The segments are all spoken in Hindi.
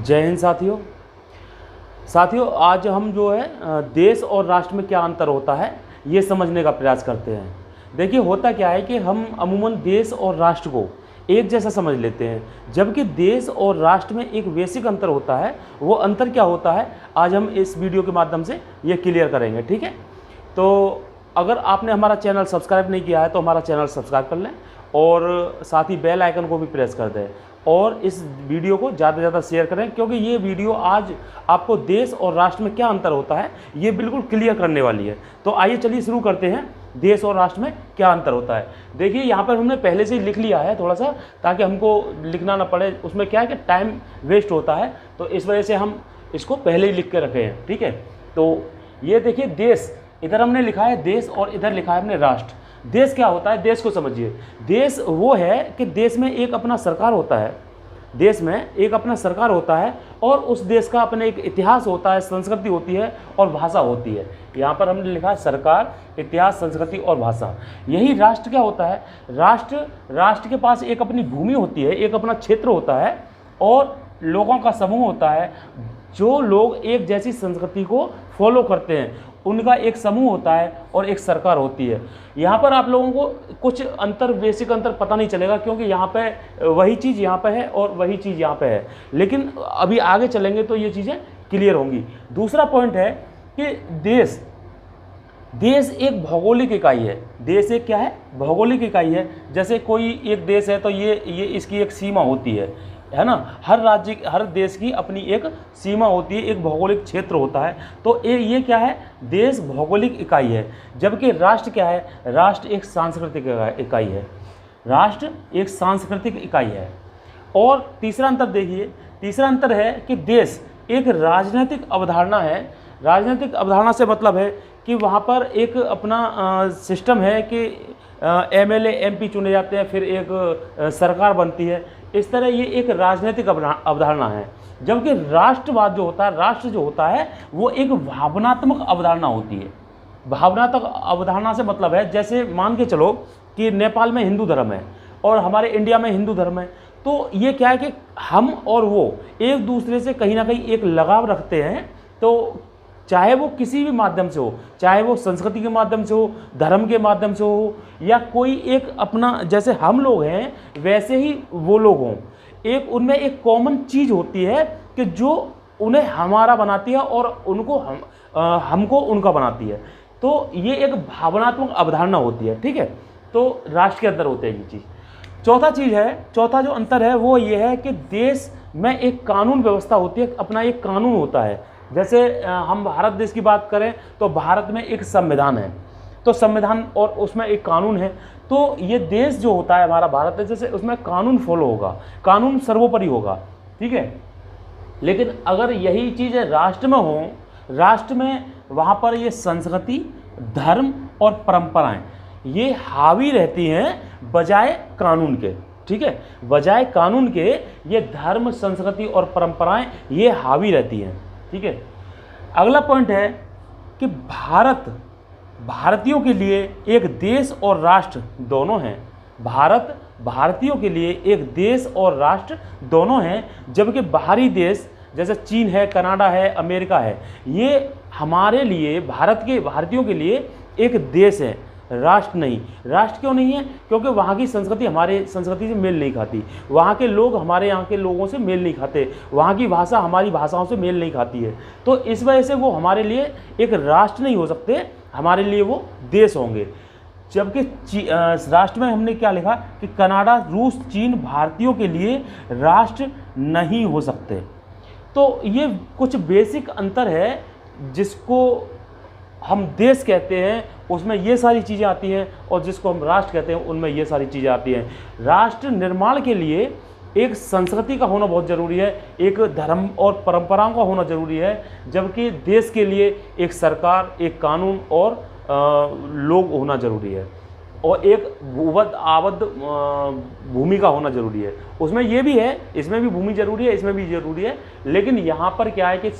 जय हिंद साथियों। आज हम जो है देश और राष्ट्र में क्या अंतर होता है ये समझने का प्रयास करते हैं। देखिए होता क्या है कि हम अमूमन देश और राष्ट्र को एक जैसा समझ लेते हैं, जबकि देश और राष्ट्र में एक बेसिक अंतर होता है। वो अंतर क्या होता है आज हम इस वीडियो के माध्यम से ये क्लियर करेंगे। ठीक है, तो अगर आपने हमारा चैनल सब्सक्राइब नहीं किया है तो हमारा चैनल सब्सक्राइब कर लें और साथ ही बेल आइकन को भी प्रेस कर दें और इस वीडियो को ज़्यादा से ज़्यादा शेयर करें, क्योंकि ये वीडियो आज आपको देश और राष्ट्र में क्या अंतर होता है ये बिल्कुल क्लियर करने वाली है। तो आइए चलिए शुरू करते हैं, देश और राष्ट्र में क्या अंतर होता है। देखिए यहाँ पर हमने पहले से ही लिख लिया है थोड़ा सा, ताकि हमको लिखना ना पड़े। उसमें क्या है कि टाइम वेस्ट होता है, तो इस वजह से हम इसको पहले ही लिख के रखे हैं। ठीक है, तो ये देखिए देश, इधर हमने लिखा है देश और इधर लिखा है हमने राष्ट्र। देश क्या होता है, देश को समझिए। देश वो है कि देश में एक अपना सरकार होता है, देश में एक अपना सरकार होता है और उस देश का अपने एक इतिहास होता है, संस्कृति होती है और भाषा होती है। यहाँ पर हमने लिखा है सरकार, इतिहास, संस्कृति और भाषा। यही राष्ट्र क्या होता है, राष्ट्र के पास एक अपनी भूमि होती है, एक अपना क्षेत्र होता है और लोगों का समूह होता है। जो लोग एक जैसी संस्कृति को फॉलो करते हैं उनका एक समूह होता है और एक सरकार होती है। यहाँ पर आप लोगों को कुछ अंतर, बेसिक अंतर पता नहीं चलेगा, क्योंकि यहाँ पे वही चीज़ यहाँ पे है और वही चीज़ यहाँ पे है, लेकिन अभी आगे चलेंगे तो ये चीज़ें क्लियर होंगी। दूसरा पॉइंट है कि देश एक भौगोलिक इकाई है। देश एक क्या है, भौगोलिक इकाई है। जैसे कोई एक देश है तो ये इसकी एक सीमा होती है ना। हर राज्य, हर देश की अपनी एक सीमा होती है, एक भौगोलिक क्षेत्र होता है। तो ये क्या है, देश भौगोलिक इकाई है। जबकि राष्ट्र क्या है, राष्ट्र एक सांस्कृतिक इकाई है। राष्ट्र एक सांस्कृतिक इकाई है। और तीसरा अंतर देखिए, तीसरा अंतर है कि देश एक राजनीतिक अवधारणा है। राजनीतिक अवधारणा से मतलब है कि वहाँ पर एक अपना सिस्टम है कि MLA MP चुने जाते हैं, फिर एक सरकार बनती है। इस तरह ये एक राजनीतिक अवधारणा है। जबकि राष्ट्रवाद जो होता है, राष्ट्र जो होता है वो एक भावनात्मक अवधारणा होती है। भावनात्मक अवधारणा से मतलब है, जैसे मान के चलो कि नेपाल में हिंदू धर्म है और हमारे इंडिया में हिंदू धर्म है, तो ये क्या है कि हम और वो एक दूसरे से कहीं ना कहीं एक लगाव रखते हैं। तो चाहे वो किसी भी माध्यम से हो, चाहे वो संस्कृति के माध्यम से हो, धर्म के माध्यम से हो, या कोई एक अपना, जैसे हम लोग हैं वैसे ही वो लोग हों, एक उनमें एक कॉमन चीज़ होती है कि जो उन्हें हमारा बनाती है और उनको हमको उनका बनाती है। तो ये एक भावनात्मक अवधारणा होती है। ठीक है, तो राष्ट्र के अंदर होते हैं ये चीज़। चौथा जो अंतर है वो ये है कि देश में एक कानून व्यवस्था होती है, अपना एक कानून होता है। जैसे हम भारत देश की बात करें तो भारत में एक संविधान है, तो संविधान और उसमें एक कानून है। तो ये देश जो होता है हमारा भारत देश, जैसे उसमें कानून फॉलो होगा, कानून सर्वोपरि होगा। ठीक है, लेकिन अगर यही चीज़ें राष्ट्र में हो, राष्ट्र में वहाँ पर ये संस्कृति, धर्म और परंपराएं ये हावी रहती हैं बजाय कानून के। ठीक है, बजाय कानून के ये धर्म, संस्कृति और परंपराएं ये हावी रहती हैं। ठीक है, अगला पॉइंट है कि भारतीयों के लिए एक देश और राष्ट्र दोनों हैं। भारत भारतीयों के लिए एक देश और राष्ट्र दोनों हैं, जबकि बाहरी देश जैसे चीन है, कनाडा है, अमेरिका है, ये हमारे लिए, भारतीयों के लिए एक देश है, राष्ट्र नहीं। राष्ट्र क्यों नहीं है, क्योंकि वहाँ की संस्कृति हमारे संस्कृति से मेल नहीं खाती, वहाँ के लोग हमारे यहाँ के लोगों से मेल नहीं खाते, वहाँ की भाषा हमारी भाषाओं से मेल नहीं खाती है। तो इस वजह से वो हमारे लिए एक राष्ट्र नहीं हो सकते, हमारे लिए वो देश होंगे। जबकि राष्ट्र में हमने क्या लिखा कि कनाडा, रूस, चीन भारतीयों के लिए राष्ट्र नहीं हो सकते। तो ये कुछ बेसिक अंतर है जिसको हम देश कहते हैं, उसमें ये सारी चीज़ें आती हैं, और जिसको हम राष्ट्र कहते हैं उनमें ये सारी चीज़ें आती हैं। राष्ट्र निर्माण के लिए एक संस्कृति का होना बहुत ज़रूरी है, एक धर्म और परंपराओं का होना ज़रूरी है, जबकि देश के लिए एक सरकार, एक कानून और लोग होना ज़रूरी है, और एक आबद्ध भूमि का होना ज़रूरी है। उसमें ये भी है, इसमें भी भूमि ज़रूरी है, इसमें भी ज़रूरी है, लेकिन यहाँ पर क्या है कि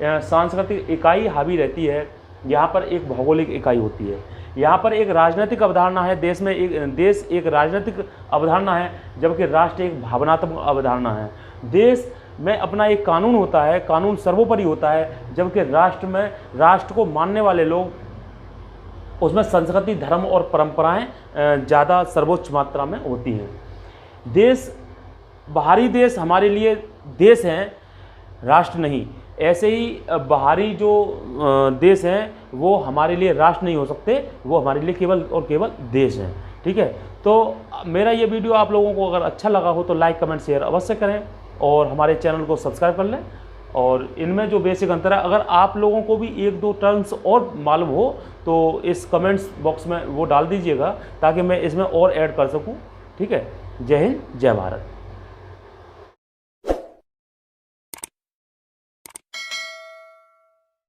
सांस्कृतिक इकाई हावी रहती है, यहाँ पर एक भौगोलिक इकाई होती है। यहाँ पर एक राजनीतिक अवधारणा है, देश एक राजनीतिक अवधारणा है, जबकि राष्ट्र एक भावनात्मक अवधारणा है। देश में अपना एक कानून होता है, कानून सर्वोपरि होता है, जबकि राष्ट्र में राष्ट्र को मानने वाले लोग उसमें संस्कृति, धर्म और परंपराएं ज़्यादा सर्वोच्च मात्रा में होती हैं। देश, बाहरी देश हमारे लिए देश हैं, राष्ट्र नहीं। ऐसे ही बाहरी जो देश हैं वो हमारे लिए राष्ट्र नहीं हो सकते, वो हमारे लिए केवल और केवल देश हैं। ठीक है, तो मेरा ये वीडियो आप लोगों को अगर अच्छा लगा हो तो लाइक, कमेंट, शेयर अवश्य करें और हमारे चैनल को सब्सक्राइब कर लें। और इनमें जो बेसिक अंतर है, अगर आप लोगों को भी 1-2 टर्म्स और मालूम हो तो इस कमेंट्स बॉक्स में वो डाल दीजिएगा ताकि मैं इसमें और ऐड कर सकूं। ठीक है, जय हिंद, जय भारत।